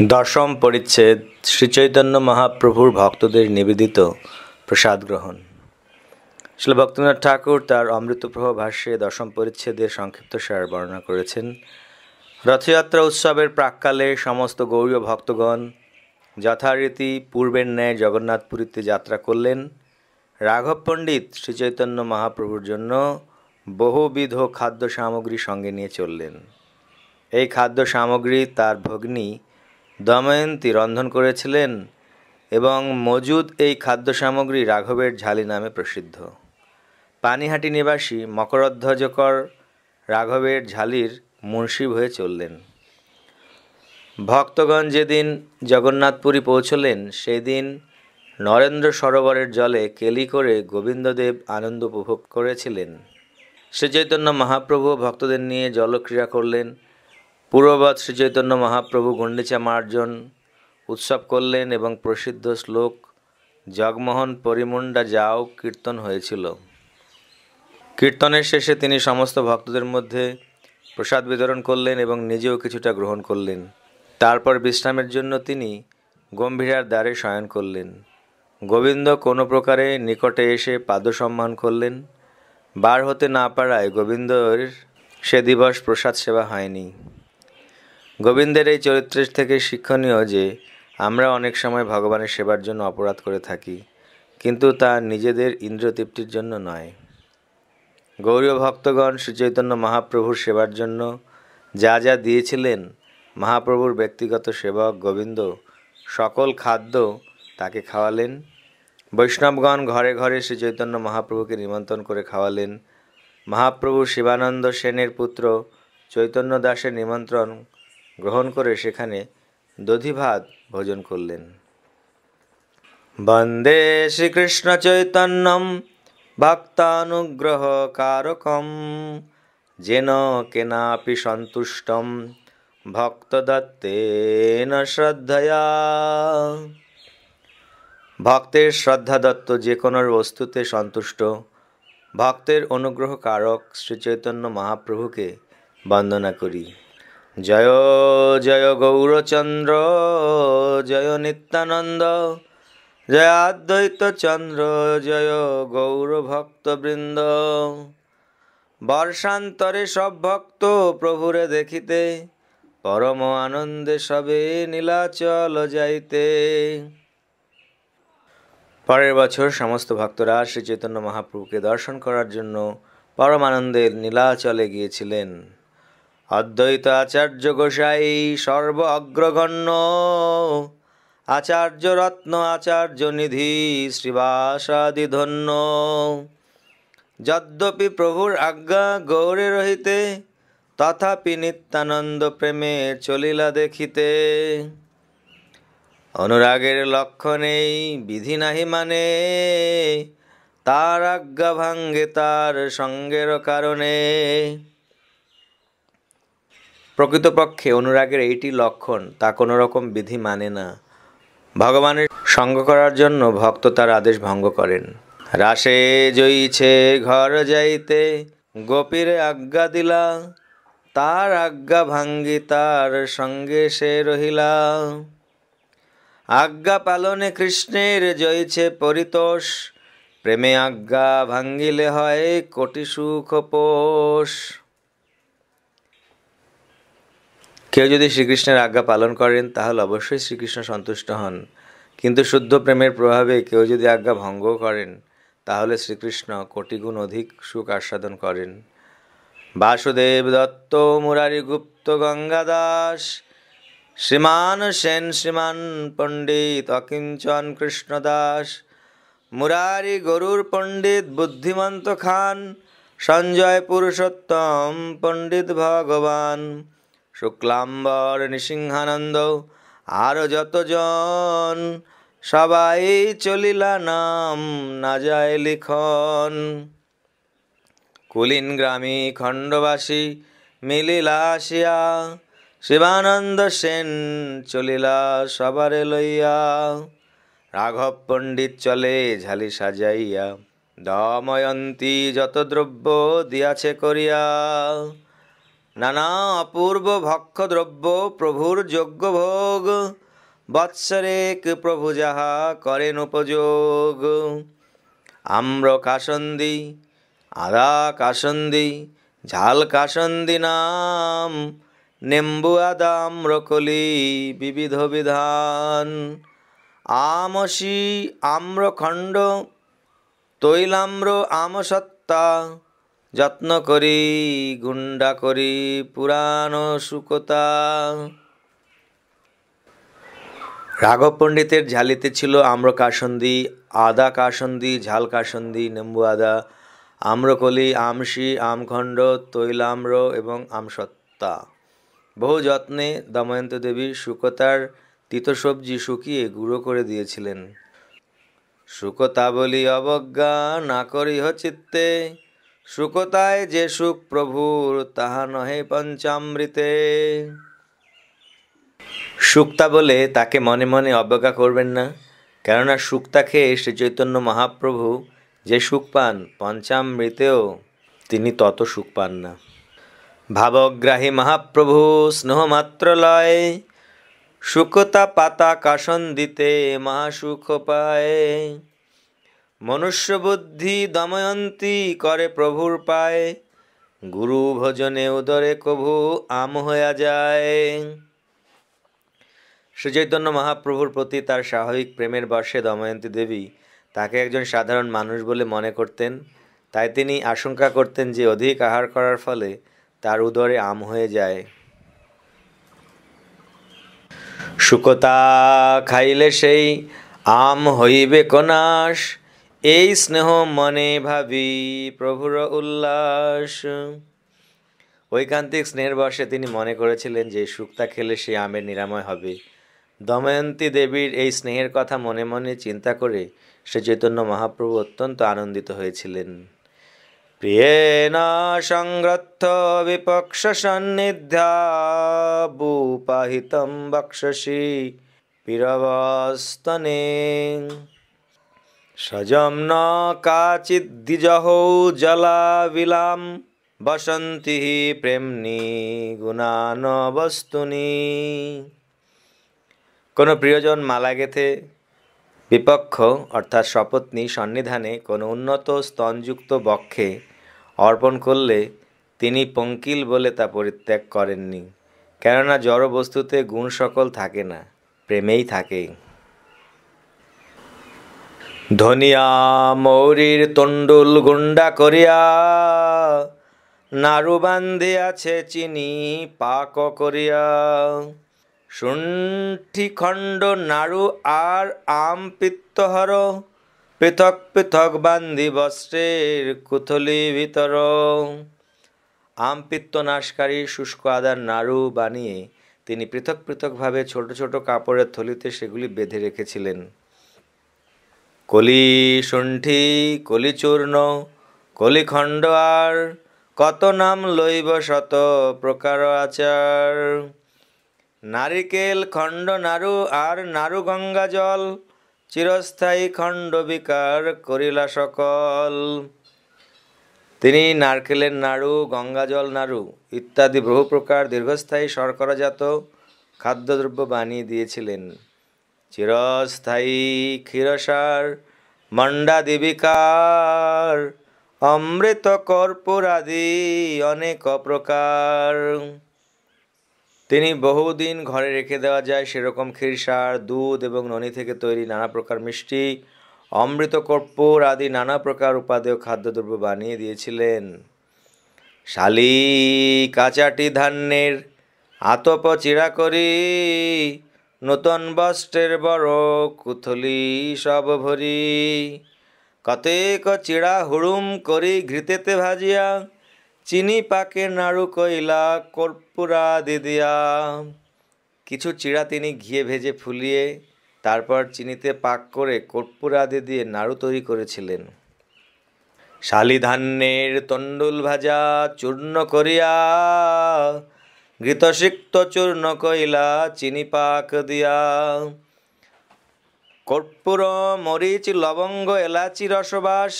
দশম পরিচ্ছেদ শ্রীচৈতন্য মহাপ্রভুর ভক্তদের নিবেদিত প্রসাদ গ্রহণ। শ্রীল ভক্তিনাথ ঠাকুর তার অমৃতপ্রভ ভাষ্যে দশম পরিচ্ছেদের সংক্ষিপ্তসার বর্ণনা করেছেন। রথযাত্রা উৎসবের প্রাক্কালে সমস্ত গৌড়ীয় ভক্তগণ যথারীতি পূর্বের ন্যায় জগন্নাথপুরীতে যাত্রা করলেন। রাঘব পণ্ডিত শ্রীচৈতন্য মহাপ্রভুর জন্য বহুবিধ খাদ্য সামগ্রী সঙ্গে নিয়ে চললেন। এই খাদ্য সামগ্রী তার ভগ্নী দময়ন্তী রন্ধন করেছিলেন এবং মজুদ এই খাদ্য সামগ্রী রাঘবের ঝালি নামে প্রসিদ্ধ। পানিহাটি নিবাসী মকরধ্বজকর রাঘবের ঝালির মুন্সি হয়ে চললেন। ভক্তগণ যেদিন জগন্নাথপুরী পৌঁছলেন সেই দিন নরেন্দ্র সরোবরের জলে কেলি করে গোবিন্দদেব আনন্দ উপভোগ করেছিলেন। শ্রীচৈতন্য মহাপ্রভু ভক্তদের নিয়ে জলক্রীড়া করলেন। পূর্ববৎ শ্রীচৈতন্য মহাপ্রভু গুন্ডিচা মার্জন উৎসব করলেন এবং প্রসিদ্ধ শ্লোক জগমোহন পরিমুন্ডা যাও কীর্তন হয়েছিল। কীর্তনের শেষে তিনি সমস্ত ভক্তদের মধ্যে প্রসাদ বিতরণ করলেন এবং নিজেও কিছুটা গ্রহণ করলেন। তারপর বিশ্রামের জন্য তিনি গম্ভীরার দ্বারে শয়ন করলেন। গোবিন্দ কোনো প্রকারে নিকটে এসে পাদসম্মান করলেন। বার হতে না পারায় গোবিন্দর সে দিবস প্রসাদ সেবা হয়নি। গোবিন্দের এই চরিত্রের থেকে শিক্ষণীয় যে আমরা অনেক সময় ভগবানের সেবার জন্য অপরাধ করে থাকি, কিন্তু তা নিজেদের ইন্দ্রিয়তৃপ্তির জন্য নয়। গৌড়ীয় ভক্তগণ শ্রীচৈতন্য মহাপ্রভুর সেবার জন্য যা যা দিয়েছিলেন, মহাপ্রভুর ব্যক্তিগত সেবক গোবিন্দ সকল খাদ্য তাকে খাওয়ালেন। বৈষ্ণবগণ ঘরে ঘরে শ্রীচৈতন্য মহাপ্রভুকে নিমন্ত্রণ করে খাওয়ালেন। মহাপ্রভু শিবানন্দ সেনের পুত্র চৈতন্য দাসের নিমন্ত্রণ গ্রহণ করে সেখানে দধিভাত ভোজন করলেন। বন্দে শ্রীকৃষ্ণ চৈতন্যম ভক্তানুগ্রহ কারকম যেন কেনাপি সন্তুষ্টম ভক্তদত্তেন শ্রদ্ধয়া। ভক্তের শ্রদ্ধাদত্ত যে কোনো বস্তুতে সন্তুষ্ট ভক্তের অনুগ্রহ কারক শ্রীচৈতন্য মহাপ্রভুকে বন্দনা করি। জয় জয় গৌরচন্দ্র জয় নিত্যানন্দ জয় অদ্বৈত চন্দ্র জয় গৌরভক্তবৃন্দ। বর্ষান্তরে সব ভক্ত প্রভুরে দেখিতে পরম আনন্দে সবে নীলাচল যাইতে। পরের বছর সমস্ত ভক্তরা শ্রীচৈতন্য মহাপ্রভুকে দর্শন করার জন্য পরম আনন্দের নীলাচলে গিয়েছিলেন। অদ্বৈত আচার্য গোসাই সর্ব অগ্রগণ্য আচার্য রত্ন আচার্য নিধি শ্রীবাসাদি ধন্য। যদ্যপি প্রভুর আজ্ঞা গৌরে রহিতে তথাপি নিত্যানন্দ প্রেমে চলিলা দেখিতে। অনুরাগের লক্ষণেই বিধি নাহি মানে তার আজ্ঞা ভাঙ্গে তার সঙ্গের কারণে। প্রকৃতপক্ষে অনুরাগের এইটি লক্ষণ, তা কোনো রকম বিধি মানে না। ভগবানের সঙ্গ করার জন্য ভক্ত তার আদেশ ভঙ্গ করেন। রাসে জয়ীছে ঘর যাইতে গোপীরে আজ্ঞা দিলা তার আজ্ঞা ভাঙ্গি তার সঙ্গে সে রহিলা। আজ্ঞা পালনে কৃষ্ণের জয়ীছে পরিতোষ প্রেমে আজ্ঞা ভাঙ্গিলে হয় কোটি সুখ পোষ। কেউ যদি শ্রীকৃষ্ণের আজ্ঞা পালন করেন তাহলে অবশ্যই শ্রীকৃষ্ণ সন্তুষ্ট হন, কিন্তু শুদ্ধ প্রেমের প্রভাবে কেউ যদি আজ্ঞা ভঙ্গ করেন তাহলে শ্রীকৃষ্ণ কোটিগুণ অধিক সুখ আস্বাদন করেন। বাসুদেব দত্ত মুরারি গুপ্ত গঙ্গা দাস শ্রীমান সেন শ্রীমান পণ্ডিত অকিঞ্চন কৃষ্ণদাস মুরারি গরুর পণ্ডিত বুদ্ধিমন্ত খান সঞ্জয় পুরুষোত্তম পণ্ডিত ভগবান শুক্লাম্বর নৃসিংহানন্দ আরো যতজন সবাই চলিলা নাম না যায় লিখন। কুলীন গ্রামী খণ্ডবাসী মিলিলা আসিয়া শিবানন্দ সেন চলিলা সবারে লইয়া। রাঘব পণ্ডিত চলে ঝালি সাজাইয়া দময়ন্তী যত দ্রব্য দিয়াছে করিয়া। নানা অপূর্ব ভক্ষ দ্রব্য প্রভুর যোগ্য ভোগ, বৎসরেক প্রভু যাহা করেন উপযোগ। আম্র কাসন্দি, আদা কাসন্দি, ঝাল কাসন্দি নাম, নেম্বু আদা আম্রকলি বিবিধ বিধান। আমসি আম্রখণ্ড, তৈলাম্র আমসত্তা, যত্ন করি গুন্ডা করি পুরাণ শুকতা। রাঘব পণ্ডিতের ঝালিতে ছিল আম্র কাসন্দি, আদা কাসন্দি, ঝাল কাসন্দি, নেম্বু আদা, আম্রকলি, আমশি, আমখণ্ড, তৈলাম্র এবং আমসত্তা। বহু যত্নে দময়ন্তী দেবী শুকতার তিতসবজি শুকিয়ে গুঁড়ো করে দিয়েছিলেন। শুকতা বলি অবজ্ঞা না করিহ চিত্তে, শুকতায় যে সুখ প্রভুর তাহা নহে পঞ্চামৃতে। শুক্তা বলে তাকে মনে মনে অবজ্ঞা করবেন না, কেননা শুক্তা খেয়ে শ্রী চৈতন্য মহাপ্রভু যে সুখ পান, পঞ্চামৃতেও তিনি তত সুখ পান না। ভাবগ্রাহী মহাপ্রভু স্নেহমাত্র লয়, শুকতা পাতা কাসন্দিতে মহাসুখ পায়। মনুষ্য বুদ্ধি দময়ন্তী করে প্রভুর পায়, গুরু ভজনে উদরে কভু আম হইয়া যায়। শ্রীচৈতন্য মহাপ্রভুর প্রতি তার স্বাভাবিক প্রেমের বশে দময়ন্তী দেবী তাকে একজন সাধারণ মানুষ বলে মনে করতেন। তাই তিনি আশঙ্কা করতেন যে অধিক আহার করার ফলে তার উদরে আম হয়ে যায়। শুকতা খাইলে সেই আম হইবে কনাশ, এই স্নেহ মনে ভাবি প্রভুর উল্লাস। ঐকান্তিক স্নেহের বশে তিনি মনে করেছিলেন যে শুক্তা খেলে সে আমের নিরাময় হবে। দময়ন্তী দেবীর এই স্নেহের কথা মনে মনে চিন্তা করে শ্রী চৈতন্য মহাপ্রভু অত্যন্ত আনন্দিত হয়েছিলেন। প্রিয়েণ সংগ্রথ বিপক্ষ সন্নিধ্যাবুপাহিতম বক্ষসি পিরবস্তনে, সজম ন কাচিদ্দিজহৌ জলাবিলাম, বসন্তি প্রেমনি গুণান বস্তুনি। কোনো প্রিয়জন মালা গেথে বিপক্ষ অর্থাৎ সপত্নী সন্নিধানে কোনো উন্নত স্তনযুক্ত বক্ষে অর্পণ করলে তিনি পঙ্কিল বলে তা পরিত্যাগ করেননি, কেননা জড় বস্তুতে গুণ সকল থাকে না, প্রেমেই থাকে। ধনিয়া মৌরির তণ্ডুল গুন্ডা করিয়া, নাড়ু বান্ধিয়াছে চিনি পাক করিয়া। শুণ্ঠি খণ্ড নাড়ু আর আম পিত্তহর, পৃথক পৃথক বান্ধি বস্ত্রের কুথলি ভিতর। আম পিত্ত নাশকারী শুষ্ক আদার নাড়ু বানিয়ে তিনি পৃথক পৃথকভাবে ছোট ছোট কাপড়ের থলিতে সেগুলি বেঁধে রেখেছিলেন। কলি শুণ্ঠি, কলি চূর্ণ, কলিখণ্ড আর, কত নাম লইব শত প্রকার আচার। নারিকেল খণ্ড নাড়ু আর নাড়ু গঙ্গা জল, চিরস্থায়ী খণ্ড বিকার করিলা সকল। তিনি নারকেলের নাড়ু, গঙ্গাজল নাড়ু ইত্যাদি বহু প্রকার দীর্ঘস্থায়ী শর্করাজাত খাদ্যদ্রব্য বানিয়ে দিয়েছিলেন। চিরস্থায়ী ক্ষীরসার, মণ্ডাদি বিকার, অমৃত কর্পূর আদি অনেক প্রকার। তিনি বহুদিন ঘরে রেখে দেওয়া যায় সেরকম ক্ষীরসার, দুধ এবং ননি থেকে তৈরি নানা প্রকার মিষ্টি, অমৃত কর্পূর আদি নানা প্রকার উপাদেয় খাদ্যদ্রব্য বানিয়ে দিয়েছিলেন। শালি কাচাটি ধান্যের আতপ চিরা করি, নূতন বস্ত্রের বড় কুথলি সব ভরি। কতেক চিড়া হুড়ুম করি ঘৃতেতে ভাজিয়া, চিনি পাকে নাড়ু কইলা কর্পূরাদি দিয়া। কিছু চিড়া তিনি ঘিয়ে ভেজে ফুলিয়ে তারপর চিনিতে পাক করে কর্পূরাদি দিয়ে নাড়ু তৈরি করেছিলেন। শালি ধান্যের তণ্ডুল ভাজা চূর্ণ করিয়া, ঘৃতসিক্ত চূর্ণ কইলা চিনি পাক দিয়া। কর্পূর মরিচ লবঙ্গ এলাচি রসবাস,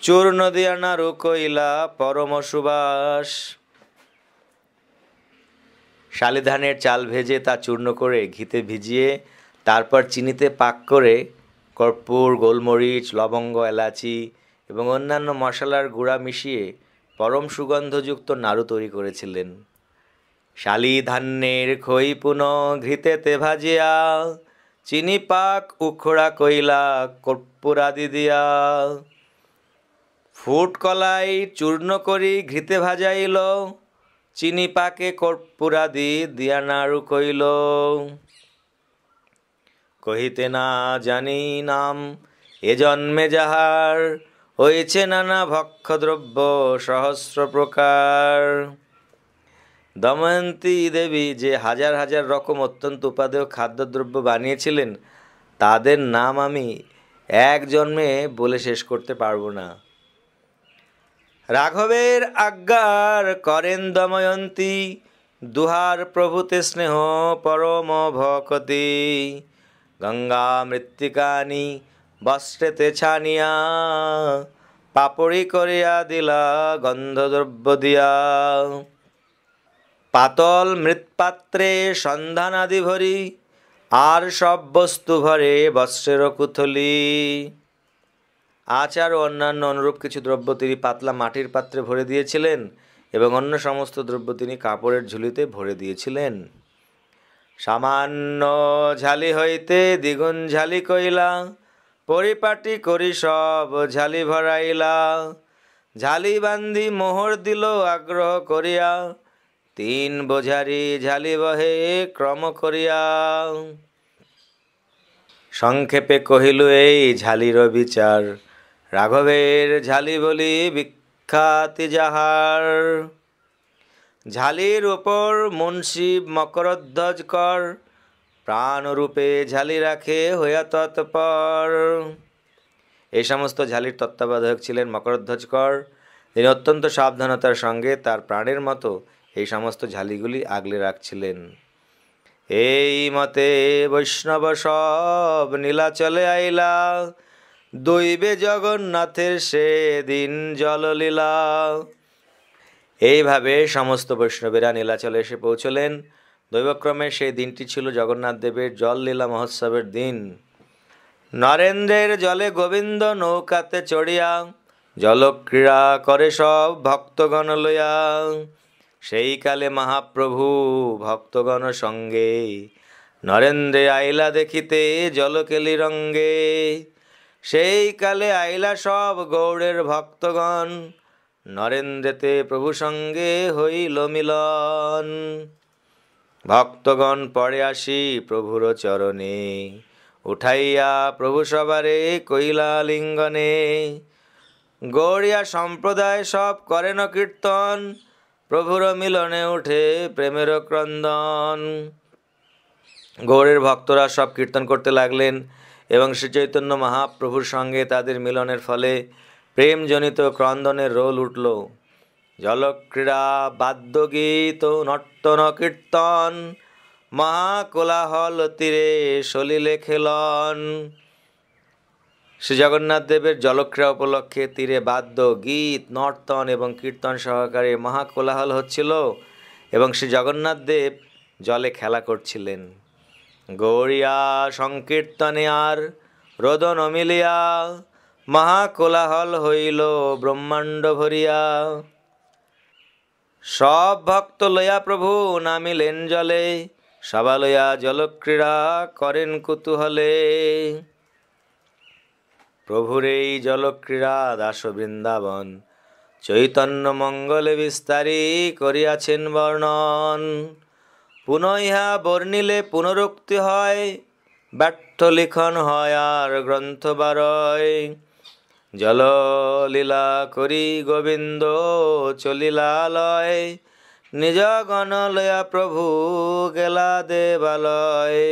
চূর্ণ দিয়া নাড়ু কইলা পরম সুবাস। শালি ধানের চাল ভেজে তা চূর্ণ করে ঘিতে ভিজিয়ে তারপর চিনিতে পাক করে কর্পূর, গোলমরিচ, লবঙ্গ, এলাচি এবং অন্যান্য মশলার গুঁড়া মিশিয়ে পরম সুগন্ধযুক্ত নাড়ু তৈরি করেছিলেন। শালি ধান্যের খই পুন ঘৃতেতে ভাজিয়া চিনি পাক উখড়া কইলা কর্পূরাদি দিয়া ফুট কলাই চূর্ণ করি ঘৃতে ভাজাইল চিনি পাকে কর্পূরাদি দিয়া নাড়ু কইল। কহিতে না জানি নাম এ জন্মে যাহার হয়েছে নানা ভক্ষদ্রব্য সহস্র প্রকার। দময়ন্তী দেবী যে হাজার হাজার রকম অত্যন্ত উপাদেয় খাদ্যদ্রব্য বানিয়েছিলেন তাদের নাম আমি এক জন্মে বলে শেষ করতে পারবো না। রাঘবের আজ্ঞার করেন দময়ন্তী দুহার প্রভুতে স্নেহ পরম ভকতি। গঙ্গা মৃত্তিকানি বস্ত্রেতে ছানিয়া পাপড়ি করিয়া দিলা গন্ধদ্রব্য দিয়া। পাতল মৃৎপাত্রে সন্ধান আদি ভরি আর সব বস্তু ভরে বস্ত্রের কুথলি। আচার ও অন্যান্য অনুরূপ কিছু দ্রব্য তিনি পাতলা মাটির পাত্রে ভরে দিয়েছিলেন এবং অন্য সমস্ত দ্রব্য তিনি কাপড়ের ঝুলিতে ভরে দিয়েছিলেন। সামান্য ঝালি হইতে দ্বিগুণ ঝালি কইলা পরিপাটি করি সব ঝালি ভরাইলা। ঝালি বান্ধি মোহর দিল আগ্রহ করিয়া তিন বোঝারি ঝালি বহে ক্রম করিয়া। সংক্ষেপে কহিল এই ঝালির বিচার রাঘবের ঝালি বলি বিখ্যাতি যাহার। ঝালির উপর মুন্সি মকরধ্বজ কর প্রাণরূপে ঝালি রাখে হইয়া তৎপর। এই সমস্ত ঝালির তত্ত্বাবধায়ক ছিলেন মকরধ্বজ কর। তিনি অত্যন্ত সাবধানতার সঙ্গে তার প্রাণের মতো এই সমস্ত ঝালিগুলি আগলে রাখছিলেন। এই মতে বৈষ্ণব সব নীলাচলে আইলা দৈবে জগন্নাথের সে দিন জললীলা। এইভাবে সমস্ত বৈষ্ণবেরা নীলাচলে এসে পৌঁছলেন। দৈবক্রমে সেই দিনটি ছিল জগন্নাথ দেবের জল লীলা মহোৎসবের দিন। নরেন্দ্রের জলে গোবিন্দ নৌকাতে চড়িয়া জলক্রীড়া করে সব ভক্তগণ লইয়া। সেই কালে মহাপ্রভু ভক্তগণ সঙ্গে নরেন্দ্রে আইলা দেখিতে জলকেলি রঙ্গে। সেই কালে আইলা সব গৌড়ের ভক্তগণ নরেন্দ্রেতে প্রভু সঙ্গে হইল মিলন। ভক্তগণ পরে আসি প্রভুর চরণে উঠাইয়া প্রভু সবারে কইলা লিঙ্গনে। গৌড়িয়া সম্প্রদায় সব করেন কীর্তন প্রভুর মিলনে উঠে প্রেমের ক্রন্দন। গৌড়ের ভক্তরা সব কীর্তন করতে লাগলেন এবং শ্রী চৈতন্য মহাপ্রভুর সঙ্গে তাদের মিলনের ফলে প্রেমজনিত ক্রন্দনের রোল উঠল। জলক্রীড়া বাদ্যগীত নর্তন কীর্তন মহাকোলাহল তীরে সলিলে খেলন। শ্রী জগন্নাথ দেবের জলক্রীড়া উপলক্ষে তীরে বাদ্য গীত নর্তন এবং কীর্তন সহকারে মহাকোলাহল হচ্ছিল এবং শ্রী জগন্নাথ দেব জলে খেলা করছিলেন। গৌড়িয়া সংকীর্তনে আর রোদন মিলিয়া মহাকোলাহল হইল ব্রহ্মাণ্ড ভরিয়া। সব ভক্ত লইয়া প্রভু নামিলেন জলে সবা লইয়া জলক্রীড়া করেন কুতূহলে। প্রভুর এই জলক্রীড়া দাস বৃন্দাবন চৈতন্য মঙ্গলে বিস্তারী করিয়াছেন বর্ণন। পুনঃ ইহা বর্ণিলে পুনরুক্তি হয় ব্যর্থ লিখন হয় আর গ্রন্থ বারয়। জললীলা করি গোবিন্দ চলিলা লয় নিজ গণ লয়া প্রভু গেলা দেবালয়।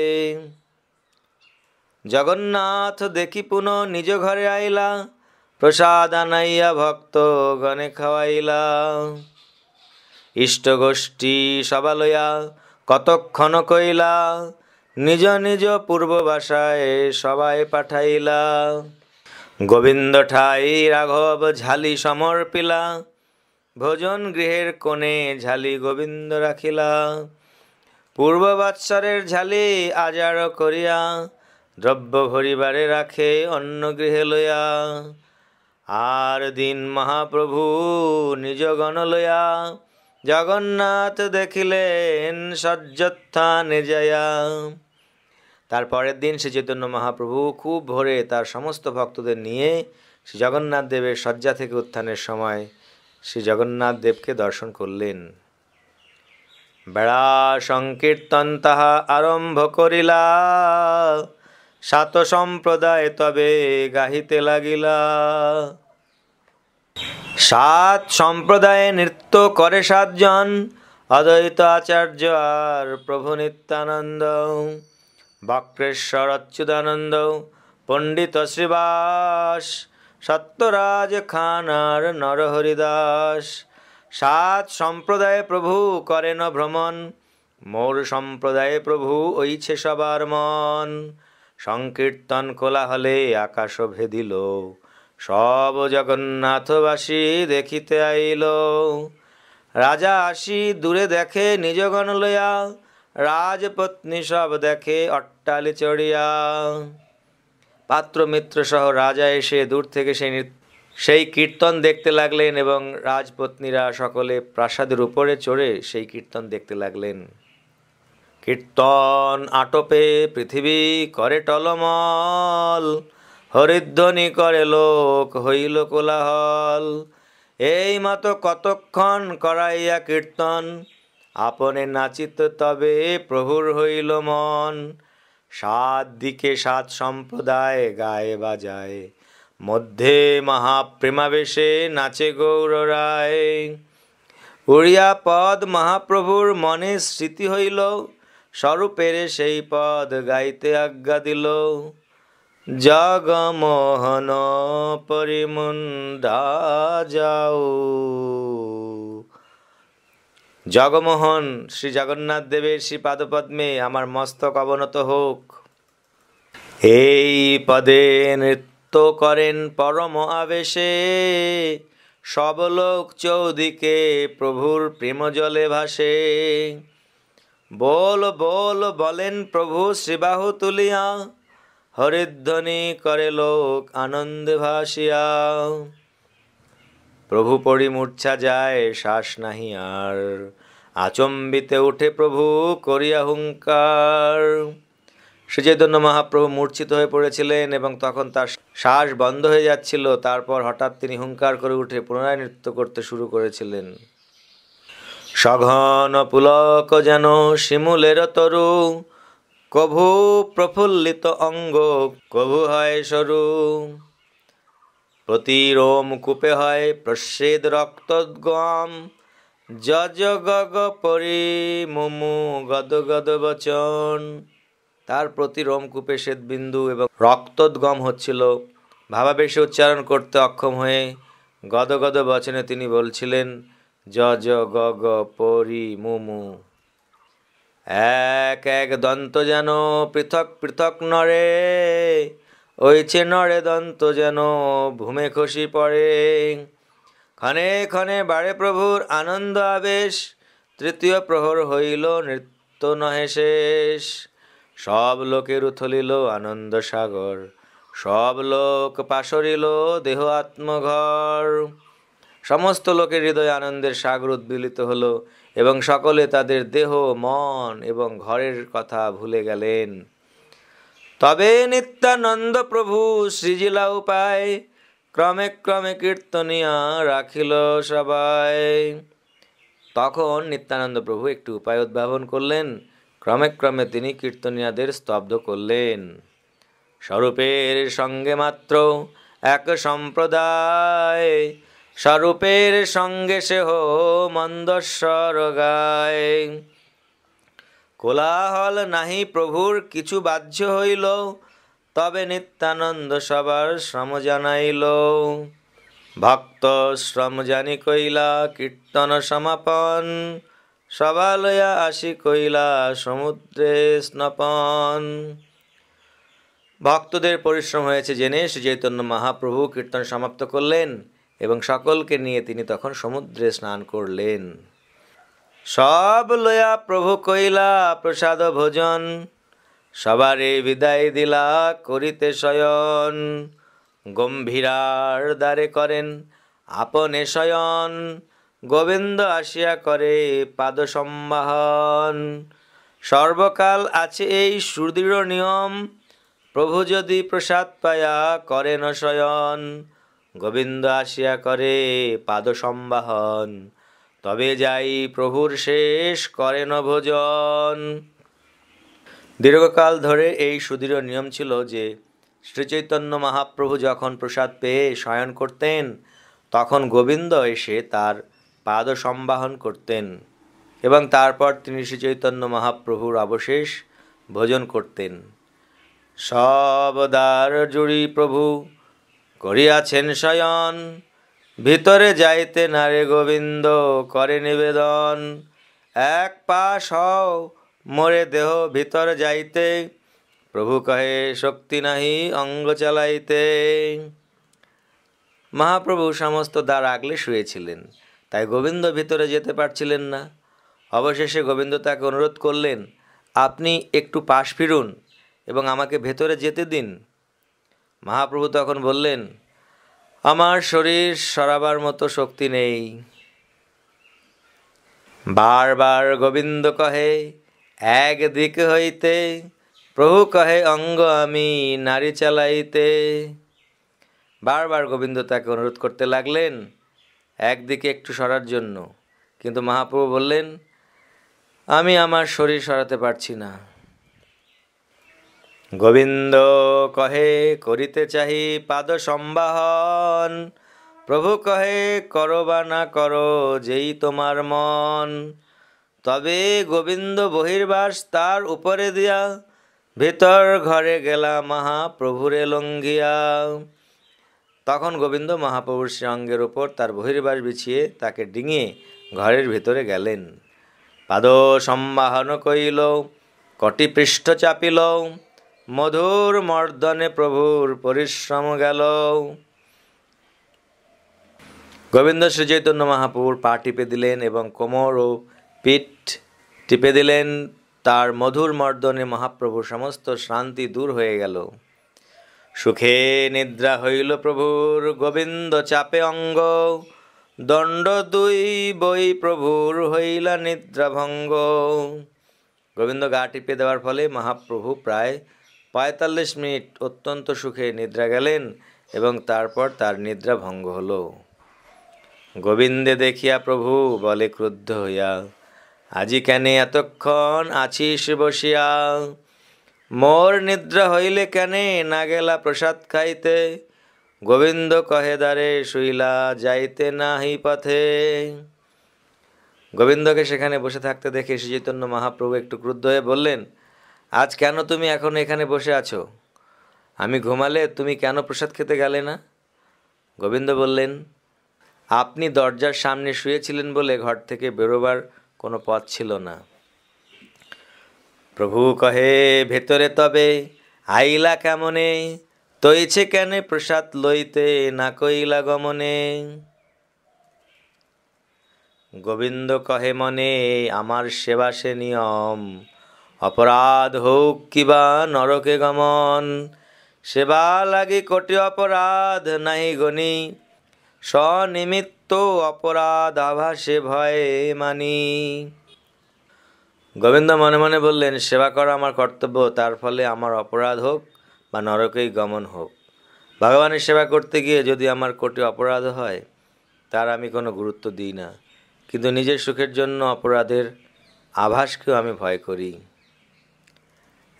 জগন্নাথ দেখি পুনঃ নিজ ঘরে আইলা প্রসাদ আনাইয়া ভক্ত গণে খাওয়াইলা। ইষ্ট গোষ্ঠী সবা লয়া কতক্ষণ কইলা নিজ নিজ পূর্ব বাসায় সবাই পাঠাইলা। গোবিন্দ ঠাই রাঘব ঝালি সমর্পিলা ভোজন গৃহের কোণে ঝালি গোবিন্দ রাখিলা। পূর্ব বৎসরের ঝালি আজার করিয়া, দ্রব্য ভরিবারে রাখে অন্য গৃহে লইয়া। আর দিন মহাপ্রভু নিজ গণ লইয়া, জগন্নাথ দেখিলেন সজ্জোত্থানে যায়া। তার পরের দিন শ্রী চৈতন্য মহাপ্রভু খুব ভোরে তার সমস্ত ভক্তদের নিয়ে শ্রী জগন্নাথ দেবের শয্যা থেকে উত্থানের সময় শ্রী জগন্নাথ দেবকে দর্শন করলেন। বেড়া সংকীর্তন তাহা আরম্ভ করিলা, সাত সম্প্রদায় তবে গাহিতে লাগিলা। সাত সম্প্রদায়ে নৃত্য করে সাতজন, অদ্বৈত আচার্য আর প্রভু নিত্যানন্দ, বক্রেশ্বর অচ্যুতানন্দ, পণ্ডিত শ্রীবাস, সত্যরাজ খান আর নরহরিদাস। সাত সম্প্রদায়ে প্রভু করেন ভ্রমণ, মোর সম্প্রদায়ে প্রভু ওইছে সবার মন। সংকীর্তন কোলাহলে আকাশ ভেদিল, সব জগন্নাথবাসী দেখিতে আইল। রাজা আসি দূরে দেখে নিজগণ লইয়া, রাজপত্নী সব দেখে অট্টালি চড়িয়া। পাত্র মিত্র সহ রাজা এসে দূর থেকে সেই কীর্তন দেখতে লাগলেন এবং রাজপত্নীরা সকলে প্রাসাদের উপরে চড়ে সেই কীর্তন দেখতে লাগলেন। কীর্তন আটপে পৃথিবী করে টলমল, হরিধ্বনি করে লোক হইল কোলাহল। এই মতো কতক্ষণ করাইয়া কীর্তন, আপনে নাচিত তবে প্রভুর হইল মন। সাত দিকে সাত সম্প্রদায় গায়ে বাজায়, মধ্যে মহাপ্রেমাবেশে নাচে গৌর রায়। উড়িয়া পদ মহাপ্রভুর মনে স্মৃতি হইল, স্বরূপের সেই পদ গাইতে আজ্ঞা দিল। জগমোহন পরিমুণ্ডা যাও। জগমোহন শ্রী জগন্নাথ দেবের শ্রী পাদপদ্মে আমার মস্তক অবনত হোক। এই পদে নৃত্য করেন পরম আবেশে, সব লোক চৌদিকে প্রভুর প্রেম জলে ভাসে। বল বল বলেন প্রভু শ্রীবাহু তুলিয়া, হরিধ্বনি করে লোক আনন্দে ভাসিয়া। প্রভু পড়ি মূর্ছা যায় শ্বাস নাহি আর, আচম্বিতে উঠে প্রভু করিয়া হুঙ্কার। শ্রী চৈতন্য মহাপ্রভু মূর্ছিত হয়ে পড়েছিলেন এবং তখন তার শ্বাস বন্ধ হয়ে যাচ্ছিল। তারপর হঠাৎ তিনি হুঙ্কার করে উঠে পুনরায় নৃত্য করতে শুরু করেছিলেন। সঘন পুলক যেন শিমুলের তরু, কভু প্রফুল্লিত অঙ্গ কভু হয় সরু। প্রতি রোম কূপে হয় প্রস্বেদ রক্তোদ্গম, যজ গগ পরি মুমু গদ গদ বচন। তার প্রতি রোমকূপে শ্বেতবিন্দু এবং রক্তোদ্গম হচ্ছিল। ভাবাবেশে উচ্চারণ করতে অক্ষম হয়ে গদ গদ বচনে তিনি বলছিলেন যজ গগ পরি মুমু। এক এক দন্ত যেন পৃথক পৃথক নড়ে, ওইছে নড়ে দন্ত যেন ভূমে খসি পড়ে। ক্ষণে ক্ষণে বাড়ে প্রভুর আনন্দ আবেশ, তৃতীয় প্রহর হইল নৃত্য নহে শেষ। সব লোকের উথলিল আনন্দ সাগর, সব লোক পাশরিল দেহ আত্মঘর। সমস্ত লোকের হৃদয় আনন্দের সাগর উদ্বেলিত হলো এবং সকলে তাদের দেহ মন এবং ঘরের কথা ভুলে গেলেন। তবে নিত্যানন্দ প্রভু সৃজিলা উপায়, ক্রমে ক্রমে কীর্তনিয়া রাখিল সবাই। তখন নিত্যানন্দ প্রভু একটি উপায় উদ্ভাবন করলেন। ক্রমে ক্রমে তিনি কীর্তনিয়াদের স্তব্ধ করলেন। স্বরূপের সঙ্গে মাত্র এক সম্প্রদায়, স্বরূপের সঙ্গে সেহ মন্দস্বর গায়। কোলাহল নাহি প্রভুর কিছু বাহ্য হইল, তবে নিত্যানন্দ সবার শ্রম জানাইল। ভক্ত শ্রম জানি কইলা কীর্তন সমাপন, সভা লইয়া আসি কইলা সমুদ্রে স্নপন। ভক্তদের পরিশ্রম হয়েছে জেনে শ্রী চৈতন্য মহাপ্রভু কীর্তন সমাপ্ত করলেন এবং সকলকে নিয়ে তিনি তখন সমুদ্রে স্নান করলেন। সব লয়া প্রভু কইলা প্রসাদ ভোজন, সবারে বিদায় দিলা করিতে শয়ন। গম্ভীরার দ্বারে করেন আপনে শয়ন, গোবিন্দ আসিয়া করে পাদ সম্বাহন। সর্বকাল আছে এই সুদৃঢ় নিয়ম, প্রভু যদি প্রসাদ পায়া করেন শয়ন, গোবিন্দ আসিয়া করে পাদ সম্বাহন। তবে যাই প্রভুর শেষ করেন ভোজন। দীর্ঘকাল ধরে এই সুদৃঢ় নিয়ম ছিল যে শ্রীচৈতন্য মহাপ্রভু যখন প্রসাদ পেয়ে শয়ন করতেন, তখন গোবিন্দ এসে তার পাদ সম্বাহন করতেন এবং তারপর তিনি শ্রীচৈতন্য মহাপ্রভুর অবশেষ ভোজন করতেন। সব দ্বার জুড়ি প্রভু করিয়াছেন শয়ন, ভিতরে যাইতে নারে গোবিন্দ করে নিবেদন। এক পাশ হও মোরে দেহ ভিতর যাইতে, প্রভু কহে শক্তি নাহি অঙ্গ চালাইতে। মহাপ্রভু সমস্ত দ্বার আগলে শুয়েছিলেন, তাই গোবিন্দ ভিতরে যেতে পারছিলেন না। অবশেষে গোবিন্দ তাকে অনুরোধ করলেন, আপনি একটু পাশ ফিরুন এবং আমাকে ভেতরে যেতে দিন। মহাপ্রভু তখন বললেন, আমার শরীর সরাবার মতো শক্তি নেই। বারবার গোবিন্দ কহে এক দিক হইতে, প্রভু কহে অঙ্গ আমি নারী চালাইতে। বারবার গোবিন্দ তাকে অনুরোধ করতে লাগলেন একদিকে একটু সরার জন্য, কিন্তু মহাপ্রভু বললেন, আমি আমার শরীর সরাতে পারছি না। গোবিন্দ কহে করিতে চাহি পাদ সম্বাহন, প্রভু কহে করো বা না করো যেই তোমার মন। তবে গোবিন্দ বহির্বাস তার উপরে দিয়া, ভিতর ঘরে গেলা মহাপ্রভুরে লঙ্ঘিয়া। তখন গোবিন্দ মহাপ্রভুর শ্রীঅঙ্গের ওপর তার বহির্বাস বিছিয়ে তাকে ডিঙিয়ে ঘরের ভিতরে গেলেন। পাদ সম্বাহন কইল, কটি পৃষ্ঠ চাপিল, মধুর মর্দনে প্রভুর পরিশ্রম গেল। গোবিন্দ শ্রীচৈতন্য মহাপ্রভুর পা টিপে দিলেন এবং কোমর ও পিঠ টিপে দিলেন। তার মধুর মর্দনে মহাপ্রভুর সমস্ত শ্রান্তি দূর হয়ে গেল। সুখে নিদ্রা হইল প্রভুর, গোবিন্দ চাপে অঙ্গ, দণ্ড দুই বই প্রভুর হইলা নিদ্রাভঙ্গ। গোবিন্দ গা টিপে দেওয়ার ফলে মহাপ্রভু প্রায় ৪৫ মিনিট অত্যন্ত সুখে নিদ্রা গেলেন এবং তারপর তার নিদ্রা ভঙ্গ হল। গোবিন্দে দেখিয়া প্রভু বলে ক্রুদ্ধ হইয়া, আজি কেন এতক্ষণ আছিস বসিয়া? মোর নিদ্রা হইলে কেন না গেলা প্রসাদ খাইতে? গোবিন্দ কহে দ্বারে শুইলা যাইতে নাহি পথে। গোবিন্দকে সেখানে বসে থাকতে দেখে শ্রীচৈতন্য মহাপ্রভু একটু ক্রুদ্ধ হয়ে বললেন, আজ কেন তুমি এখন এখানে বসে আছো? আমি ঘুমালে তুমি কেন প্রসাদ খেতে গেলে না? গোবিন্দ বললেন, আপনি দরজার সামনে শুয়েছিলেন বলে ঘর থেকে বেরোবার কোনো পথ ছিল না। প্রভু কহে, ভেতরে তবে আইলা কেমনে? তৈছে কেনে প্রসাদ লইতে না কইলা গমনে? গোবিন্দ কহে মনে, আমার সেবা সে নিয়ম, অপরাধ হোক কিবা নরকে গমন। সেবা লাগি কোটি অপরাধ নাহি গনি, স্বনিমিত্ত অপরাধ আভাসে ভয়ে মানি। গোবিন্দ মনে মনে বললেন, সেবা করা আমার কর্তব্য, তার ফলে আমার অপরাধ হোক বা নরকেই গমন হোক। ভগবানের সেবা করতে গিয়ে যদি আমার কোটি অপরাধ হয়, তার আমি কোনো গুরুত্ব দিই না, কিন্তু নিজের সুখের জন্য অপরাধের আভাসকেও আমি ভয় করি।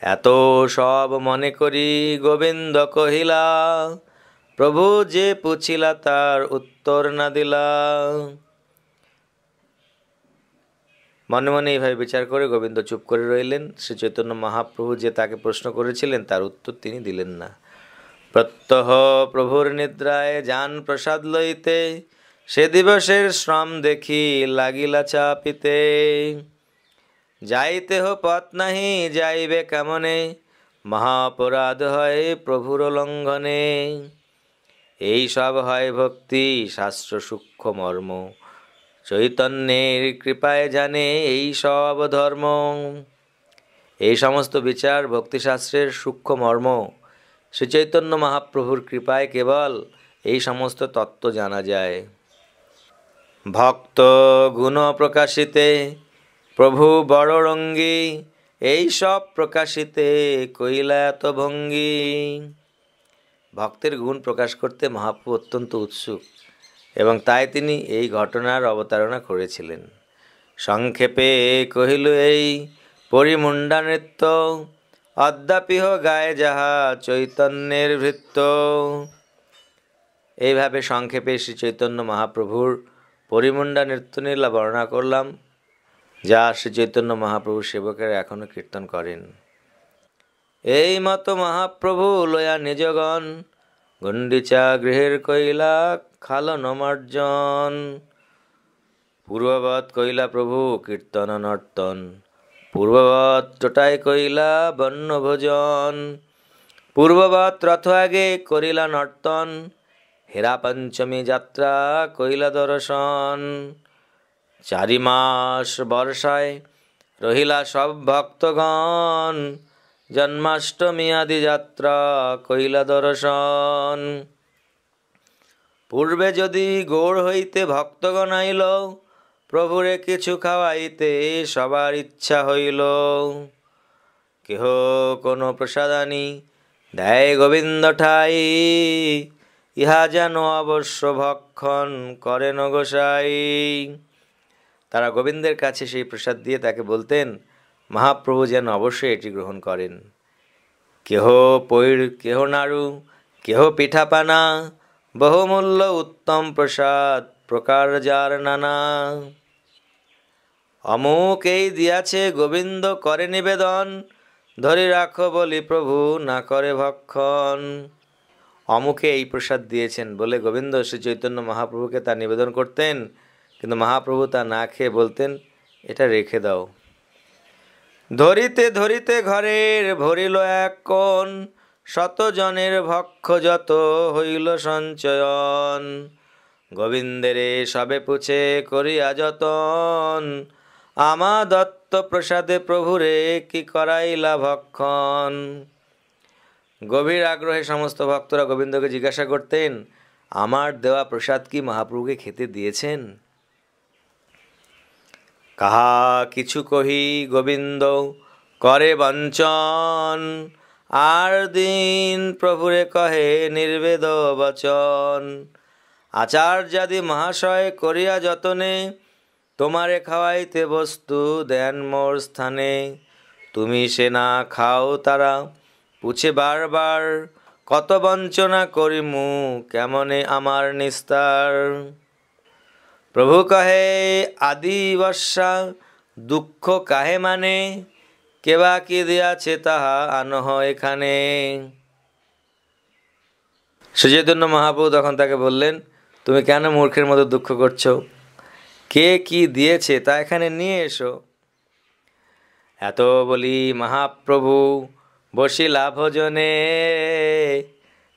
এত সব মনে করি গোবিন্দ কহিলা, প্রভু যে পুছিলা তার উত্তর না দিলা। মনে মনে এইভাবে বিচার করে গোবিন্দ চুপ করে রইলেন। শ্রী চৈতন্য মহাপ্রভু যে তাকে প্রশ্ন করেছিলেন তার উত্তর তিনি দিলেন না। প্রত্যহ প্রভুর নিদ্রায় যান প্রসাদ লইতে, সে দিবসের শ্রম দেখি লাগিলা চাপিতে। যাইতে হো পথ নাহি যাইবে কেমনে, মহাপরাধ হয় প্রভুর লঙ্ঘনে। এই সব হয় ভক্তি শাস্ত্র সূক্ষ্ম মর্ম, চৈতন্যের কৃপায় জানে এই সব ধর্ম। এই সমস্ত বিচার ভক্তিশাস্ত্রের সূক্ষ্ম মর্ম শ্রী চৈতন্য মহাপ্রভুর কৃপায় কেবল এই সমস্ত তত্ত্ব জানা যায়। ভক্ত গুণ প্রকাশিতে প্রভু বড় রঙ্গী, এই সব প্রকাশিতে কইলা এত ভঙ্গি। ভক্তের গুণ প্রকাশ করতে মহাপ্রভু অত্যন্ত উৎসুক এবং তাই তিনি এই ঘটনার অবতারণা করেছিলেন। সংক্ষেপে কহিল এই পরিমুণ্ডা নৃত্য, অদ্যাপিহ গায়ে যাহা চৈতন্যের ভৃত্য। এইভাবে সংক্ষেপে শ্রী চৈতন্য মহাপ্রভুর পরিমুণ্ডা নৃত্যলীলা বর্ণনা করলাম, যা শ্রী চৈতন্য মহাপ্রভুর সেবকেরা এখনও কীর্তন করেন। এই মতো মহাপ্রভু লয়া নিজগণ, গুণ্ডিচা গৃহের কইলা খালন মার্জন। পূর্ববৎ কইলা প্রভু কীর্তন নর্তন, পূর্ববৎ টোটায় কইলা বন্যভোজন। পূর্ববৎ রথ আগে করিলা নর্তন, হেরা পঞ্চমী যাত্রা কইলা দর্শন। 4 মাস বর্ষায় রহিলা সব ভক্তগণ, জন্মাষ্টমী আদি যাত্রা কইলা দর্শন। পূর্বে যদি গৌড় হইতে ভক্তগণ আইল, প্রভুরে কিছু খাওয়াইতে সবার ইচ্ছা হইল। কেহ কোনো প্রসাদানি দেয় গোবিন্দ ঠাই, ইহা যেন অবশ্য ভক্ষণ করেন গোসাই। তারা গোবিন্দের কাছে সেই প্রসাদ দিয়ে তাকে বলতেন মহাপ্রভু যেন অবশ্যই এটি গ্রহণ করেন। কেহ পৈর, কেহ নাড়ু, কেহ পিঠাপানা, বহুমূল্য উত্তম প্রসাদ প্রকার যার নানা। অমুক এই দিয়াছে গোবিন্দ করে নিবেদন, ধরি রাখো বলি প্রভু না করে ভক্ষণ। অমুকে এই প্রসাদ দিয়েছেন বলে গোবিন্দ শ্রী চৈতন্য মহাপ্রভুকে তা নিবেদন করতেন, কিন্তু মহাপ্রভু তা না খেয়ে বলতেন এটা রেখে দাও। ধরিতে ধরিতে ঘরের ভরিল এক কোণ, শতজনের ভক্ষ যত হইল সঞ্চয়ন। গোবিন্দেরে সবে পুছে করিয়া যতন, আমা দত্ত প্রসাদে প্রভুরে কি করাইলা ভক্ষণ। গভীর আগ্রহে সমস্ত ভক্তরা গোবিন্দকে জিজ্ঞাসা করতেন আমার দেওয়া প্রসাদ কি মহাপ্রভুকে খেতে দিয়েছেন? কাহা কিছু কহি গোবিন্দ করে বঞ্চন, আর দিন প্রভুরে কহে নির্বেদ বচন। আচার্যাদি মহাশয় করিয়া যতনে, তোমারে খাওয়াইতে বস্তু দেন মোর স্থানে। তুমি সে না খাও তারা পুছে বারবার, কত বঞ্চনা করিমু কেমনে আমার নিস্তার। প্রভু কহে আদি বর্ষা দুঃখ কাহে মানে, কেবা কি দিয়াছে তাহা আনহ এখানে। শ্রী চৈতন্য মহাপ্রভু তখন তাকে বললেন তুমি কেন মূর্খের মতো দুঃখ করছো? কে কি দিয়েছে তা এখানে নিয়ে এসো। এত বলি মহাপ্রভু বসিলা ভোজনে,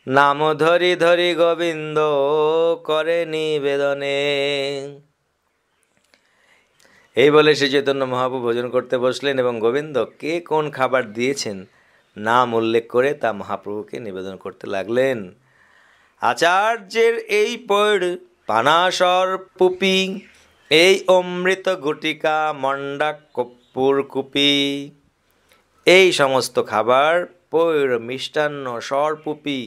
নাম ধরি ধরি গোবিন্দ করে নিবেদনে। এই বলে শ্রী চৈতন্য মহাপ্রভু ভোজন করতে বসলেন এবং গোবিন্দ কে কোন খাবার দিয়েছেন নাম উল্লেখ করে তা মহাপ্রভুকে নিবেদন করতে লাগলেন। আচার্যের এই পৈড় পানাসর পুপি, এই অমৃত গুটিকা মণ্ডা কর্পূর কুপি। এই সমস্ত খাবার পৈড়, মিষ্টান্ন, সরপুপি,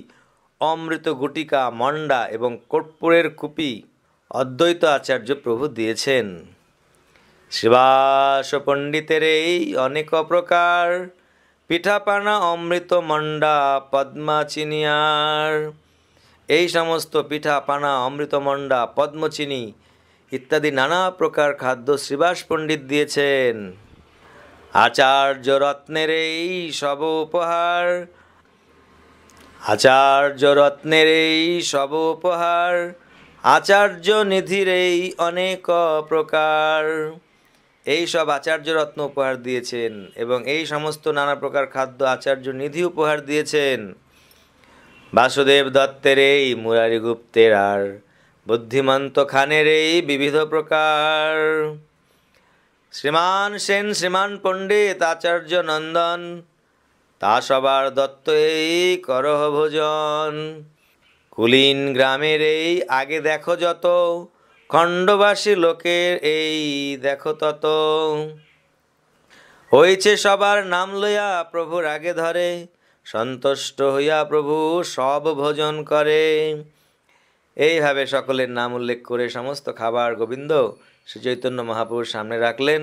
অমৃত গুটিকা, মণ্ডা এবং কর্পূরের কুপি অদ্বৈত আচার্য প্রভু দিয়েছেন। শ্রীবাস পণ্ডিতের এই অনেক প্রকার, পিঠাপানা অমৃত মণ্ডা পদ্মা চিনিয়ার। এই সমস্ত পিঠা পানা অমৃত মণ্ডা পদ্মচিনি ইত্যাদি নানা প্রকার খাদ্য শ্রীবাস পণ্ডিত দিয়েছেন। আচার্য রত্নের এই সব উপহার, আচার্য রত্নের এই সব উপহার, আচার্য নিধির এই অনেক প্রকার। এই সব আচার্য রত্ন উপহার দিয়েছেন এবং এই সমস্ত নানা প্রকার খাদ্য আচার্য নিধি উপহার দিয়েছেন। বাসুদেব দত্তের এই মুরারি গুপ্তের আর বুদ্ধিমন্ত খানের এই বিবিধ প্রকার। শ্রীমান সেন, শ্রীমান পণ্ডিত, আচার্য নন্দন, তা সবার দত্ত এই করহ ভোজন। কুলীন গ্রামের এই আগে দেখো যত, খণ্ডবাসী লোকের এই দেখো তত। হইছে সবার নাম লইয়া প্রভুর আগে ধরে, সন্তুষ্ট হইয়া প্রভু সব ভোজন করে। এইভাবে সকলের নাম উল্লেখ করে সমস্ত খাবার গোবিন্দ শ্রী চৈতন্য মহাপ্রভুর সামনে রাখলেন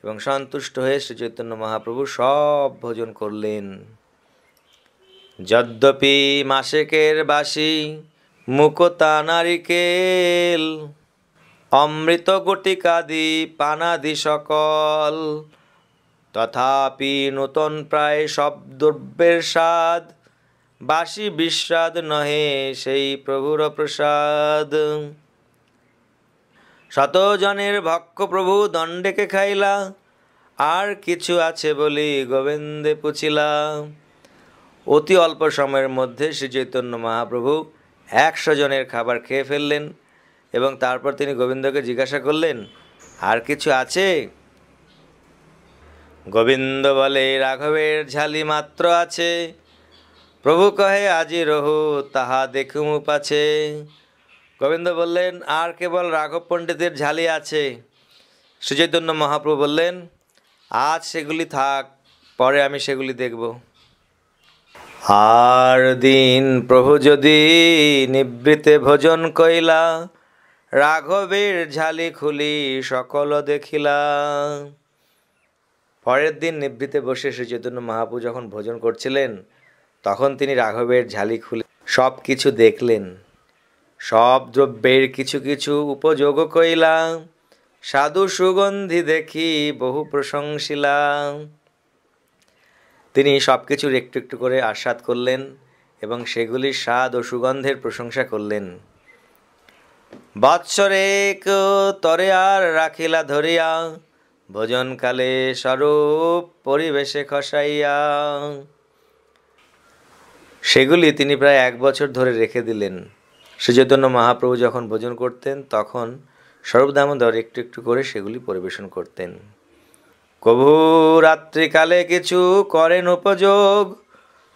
এবং সন্তুষ্ট হয়ে শ্রী চৈতন্য মহাপ্রভু সব ভোজন করলেন। যদ্যপি মাসেকের বাসি মুকতা নারিকেল, অমৃত গুটিকাদি পানাদি সকল, তথাপি নূতন প্রায় সব দ্রব্যের স্বাদ, বাসি বিস্বাদ নহে সেই প্রভুর প্রসাদ। শতজনের ভক্ষ প্রভু দণ্ডেকে খাইলা, আর কিছু আছে বলি গোবিন্দে পুছিলা। অতি অল্প সময়ের মধ্যে শ্রী চৈতন্য মহাপ্রভু 100 জনের খাবার খেয়ে ফেললেন এবং তারপর তিনি গোবিন্দকে জিজ্ঞাসা করলেন, আর কিছু আছে? গোবিন্দ বলে, রাঘবের ঝালি মাত্র আছে। প্রভু কহে, আজি রহু তাহা দেখুম পাছে। গোবিন্দ বললেন, আর কেবল রাঘব পণ্ডিতের ঝালি আছে। শ্রী চৈতন্য মহাপ্রভু বললেন, আজ সেগুলি থাক, পরে আমি সেগুলি দেখব। আর দিন প্রভু যদি নিবৃতে ভোজন কইলা, রাঘবের ঝালি খুলি সকল দেখিলা। পরের দিন নিবৃতে বসে শ্রী চৈতন্য মহাপ্রভু যখন ভোজন করছিলেন, তখন তিনি রাঘবের ঝালি খুলে সব কিছু দেখলেন। সব দ্রব্যের কিছু কিছু উপযোগ কইলা, সাধু সুগন্ধি দেখি বহু প্রশংসিলা। তিনি সব কিছুর একটু একটু করে আস্বাদ করলেন এবং সেগুলির স্বাদ ও সুগন্ধের প্রশংসা করলেন। বৎসরেক তরে আর রাখিলা ধরিয়া, ভোজনকালে স্বরূপ পরিবেশে খসাইয়া। সেগুলি তিনি প্রায় 1 বছর ধরে রেখে দিলেন। শ্রী চৈতন্য মহাপ্রভু যখন ভোজন করতেন তখন স্বরূপ দামোদর একটু একটু করে সেগুলি পরিবেশন করতেন। কভু রাত্রিকালে কিছু করেন উপযোগ,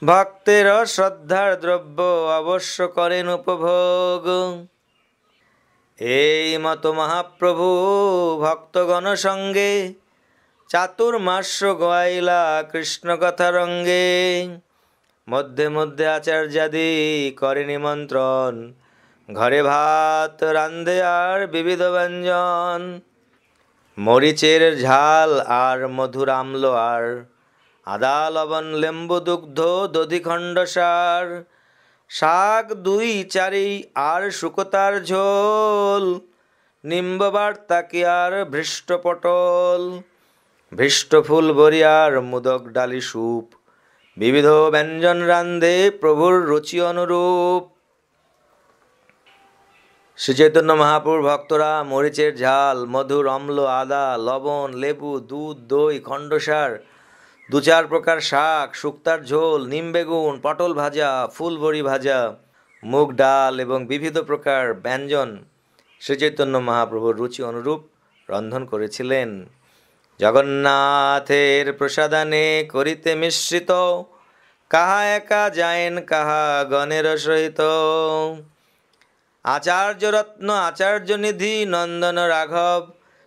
ভক্তের শ্রদ্ধার দ্রব্য অবশ্য করেন উপভোগ। এই মতো মহাপ্রভু ভক্তগণ সঙ্গে, চাতুর্মাস্য গাইলা কৃষ্ণ কথা রঙ্গে। মধ্যে মধ্যে আচার্যাদি করে নিমন্ত্রণ, ঘরে ভাত রান্ধে আর বিবিধ ব্যঞ্জন। মরিচের ঝাল আর মধুর আম্ল আর, আদা লবণ লেম্বু দুগ্ধ দধিখণ্ড সার, শাক 2-4 আর শুকতার ঝোল, নিম্ববার তাকি আর ভৃষ্ট পটল, ভৃষ্ট ফুল বড়ি আর মুদক ডালি স্যুপ। বিবিধ ব্যঞ্জন রান্ধে প্রভুর রুচি অনুরূপ। শ্রী চৈতন্য মহাপ্রভুর ভক্তরা মরিচের ঝাল, মধুর অম্ল, আদা, লবণ, লেবু, দুধ, দই, খণ্ডসার, 2-4 প্রকার শাক, শুক্তার ঝোল, নিম বেগুন, পটল ভাজা, ফুল বড়ি ভাজা, মুগ ডাল এবং বিবিধ প্রকার ব্যঞ্জন শ্রী চৈতন্য মহাপ্রভুর রুচি অনুরূপ রন্ধন করেছিলেন। জগন্নাথের প্রসাদানে করিতে মিশ্রিত, কাহা একা যায়েন কাহা গণের সহিত। আচার্য রত্ন, আচার্য নিধি, নন্দন রাঘব,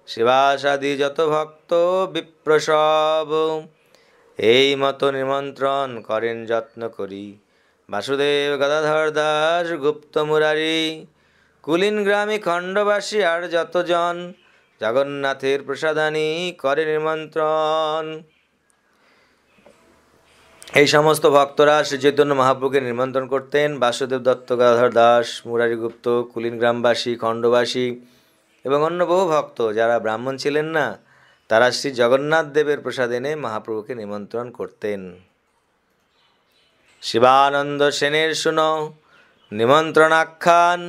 শিবাসাদি যত ভক্ত বিপ্রসব। এই মতো নিমন্ত্রণ করেন যত্ন করি, বাসুদেব গদাধর দাস গুপ্ত মুরারি। কুলীন গ্রামী খণ্ডবাসী আর যতজন, জগন্নাথের প্রসাদানি করে নিমন্ত্রণ। এই সমস্ত ভক্তরা শ্রী চৈতন্য মহাপ্রভুকে নিমন্ত্রণ করতেন। বাসুদেব দত্ত, গদাধর দাস, মুরারি গুপ্ত, কুলীন গ্রামবাসী, খণ্ডবাসী এবং অন্য বহু ভক্ত যারা ব্রাহ্মণ ছিলেন না, তারা শ্রী জগন্নাথ দেবের প্রসাদ এনে মহাপ্রভুকে নিমন্ত্রণ করতেন। শিবানন্দ সেনের শুনো নিমন্ত্রণ আখ্যান,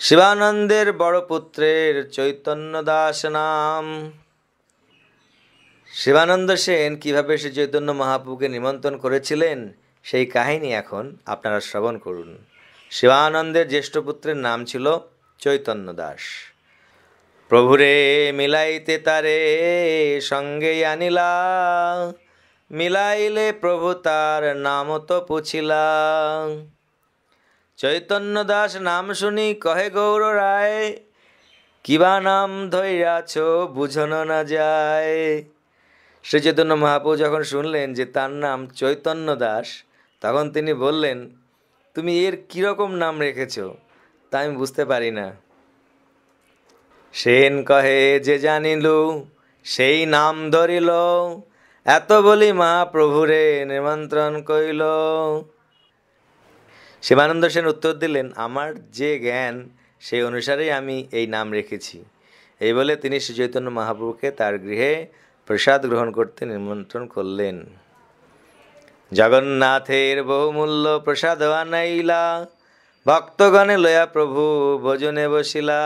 শিবানন্দের বড় পুত্রের চৈতন্য দাস নাম। শিবানন্দ সেন কিভাবে শ্রী চৈতন্য মহাপ্রভুকে নিমন্ত্রণ করেছিলেন সেই কাহিনী এখন আপনারা শ্রবণ করুন। শিবানন্দের জ্যেষ্ঠ পুত্রের নাম ছিল চৈতন্য দাস। প্রভুরে মিলাইতে তারে সঙ্গে আনিলা, মিলাইলে প্রভু তার নাম তো পুছিলা। চৈতন্য দাস নাম শুনি কহে গৌর রায়, কিবা নাম ধৈরাছ বুঝন না যায়। শ্রী চৈতন্য মহাপ্রভু যখন শুনলেন যে তার নাম চৈতন্য দাস, তখন তিনি বললেন, তুমি এর কীরকম নাম রেখেছ তা আমি বুঝতে পারি না। সেন কহে যে জানিল সেই নাম ধরিল, এত বলি মহাপ্রভুরে নিমন্ত্রণ কইল। শিবানন্দ সেন উত্তর দিলেন, আমার যে জ্ঞান সেই অনুসারেই আমি এই নাম রেখেছি। এই বলে তিনি শ্রী চৈতন্য মহাপ্রভুকে তার গৃহে প্রসাদ গ্রহণ করতে নিমন্ত্রণ করলেন। জগন্নাথের বহুমূল্য প্রসাদ আনাইলা, ভক্তগণে লয়া প্রভু ভোজনে বসিলা।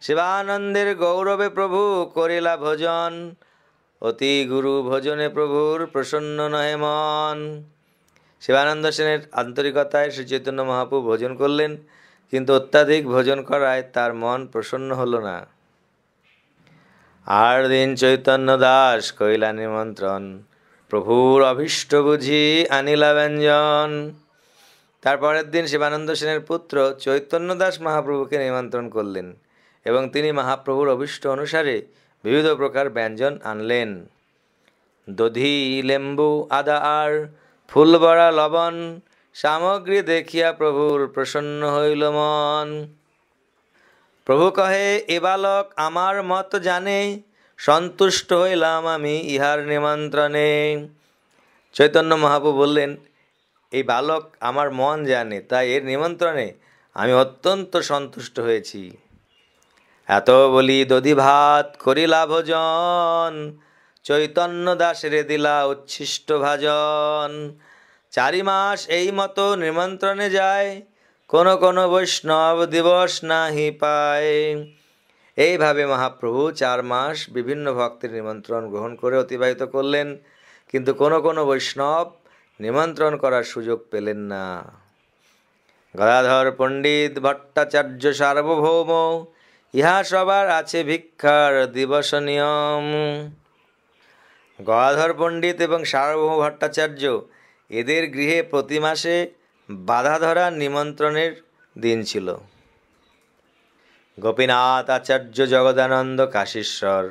শিবানন্দের গৌরবে প্রভু করিলা ভোজন, অতি গুরু ভোজনে প্রভুর প্রসন্ন নহে মন। শিবানন্দ সেনের আন্তরিকতায় শ্রী চৈতন্য মহাপ্রভু ভোজন করলেন, কিন্তু অত্যাধিক ভোজন করায় তার মন প্রসন্ন হল না। আর দিন চৈতন্য দাস কইলা নিমন্ত্রণ, প্রভুর অভীষ্ট বুঝি আনিলা ব্যঞ্জন। তারপরের দিন শিবানন্দ সেনের পুত্র চৈতন্য দাস মহাপ্রভুকে নিমন্ত্রণ করলেন এবং তিনি মহাপ্রভুর অভীষ্ট অনুসারে বিবিধ প্রকার ব্যঞ্জন আনলেন। দধি, লেম্বু, আদা আর ফুল বড়া লবণ সামগ্রী দেখিয়া প্রভুর প্রসন্ন হইল মন। প্রভু কহে, এ বালক আমার মত জানে, সন্তুষ্ট হইলাম আমি ইহার নিমন্ত্রণে। চৈতন্য মহাপ্রভু বললেন, এই বালক আমার মন জানে, তাই এর নিমন্ত্রণে আমি অত্যন্ত সন্তুষ্ট হয়েছি। এত বলি দধি ভাত করিলা ভোজন, চৈতন্য দাসেরে দিলা উচ্ছিষ্ট ভাজন। 4 মাস এই মতো নিমন্ত্রণে যায়, কোন বৈষ্ণব দিবস নাহি পায়। এইভাবে মহাপ্রভু 4 মাস বিভিন্ন ভক্তের নিমন্ত্রণ গ্রহণ করে অতিবাহিত করলেন, কিন্তু কোন বৈষ্ণব নিমন্ত্রণ করার সুযোগ পেলেন না। গদাধর পণ্ডিত ভট্টাচার্য সার্বভৌম, ইহা সবার আছে ভিক্ষার দিবস নিয়ম। গদাধর পণ্ডিত এবং সার্বভৌম ভট্টাচার্য, এদের গৃহে প্রতি মাসে বাধা ধরা নিমন্ত্রণের দিন ছিল। গোপীনাথ আচার্য, জগদানন্দ কাশীশ্বর,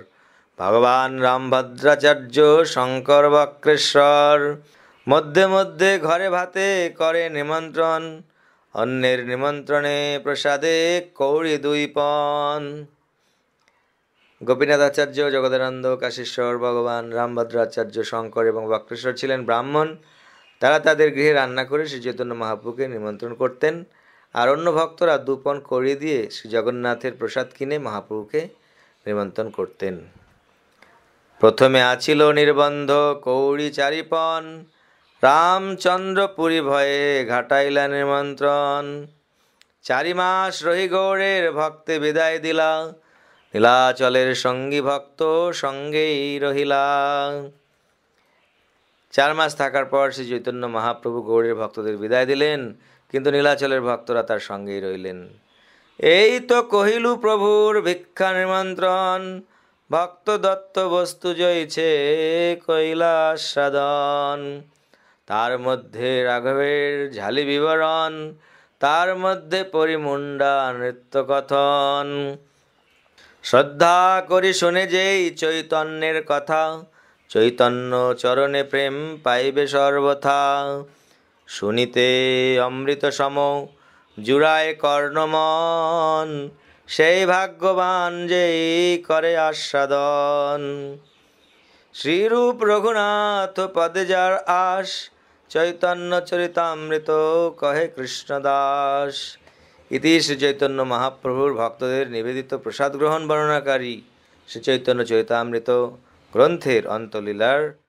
ভগবান রামভদ্রাচার্য, শঙ্কর বক্রেশ্বর মধ্যে মধ্যে ঘরে ভাতে করে নিমন্ত্রণ, অন্যের নিমন্ত্রণে প্রসাদে কৌড়ি 2 পণ। গোপীনাথ আচার্য, জগদানন্দ, কাশীশ্বর, ভগবান রামভদ্রাচার্য, শঙ্কর এবং বক্রেশ্বর ছিলেন ব্রাহ্মণ। তারা তাদের গৃহে রান্না করে শ্রী চৈতন্য মহাপ্রভুকে নিমন্ত্রণ করতেন, আর অন্য ভক্তরা 2 পণ কৌড়ি দিয়ে শ্রী জগন্নাথের প্রসাদ কিনে মহাপ্রভুকে নিমন্ত্রণ করতেন। প্রথমে আছিল নির্বন্ধ কৌড়ি 4 পণ, রামচন্দ্র পুরী ভয়ে ঘাটাইলা নিমন্ত্রণ। 4 মাস রহি গৌড়ের ভক্তে বিদায় দিলা, নীলাচলের সঙ্গী ভক্ত সঙ্গেই রহিলা। 4 মাস থাকার পর শ্রী চৈতন্য মহাপ্রভু গৌড়ের ভক্তদের বিদায় দিলেন, কিন্তু নীলাচলের ভক্তরা তার সঙ্গেই রইলেন। এই তো কহিলু প্রভুর ভিক্ষা নিমন্ত্রণ, ভক্ত দত্ত বস্তু জয়ছে কৈলাস সাধন। তার মধ্যে রাঘবের ঝালি বিবরণ, তার মধ্যে পরিমুণ্ডা নৃত্য কথন। শ্রদ্ধা করি শুনে যেই চৈতন্যের কথা, চৈতন্য চরণে প্রেম পাইবে সর্বথা। শুনিতে অমৃত সম জুড়ায় কর্ণমন, সেই ভাগ্যবান যেই করে আস্বাদন। শ্রীরূপ রঘুনাথ পদে যার আস, চৈতন্য চরিতামৃত কহে কৃষ্ণদাস। ইতি শ্রী চৈতন্য মহাপ্রভুর ভক্তদের নিবেদিত প্রসাদ গ্রহণ বর্ণনাকারী শ্রী চৈতন্য চরিতামৃত গ্রন্থের অন্তলীলার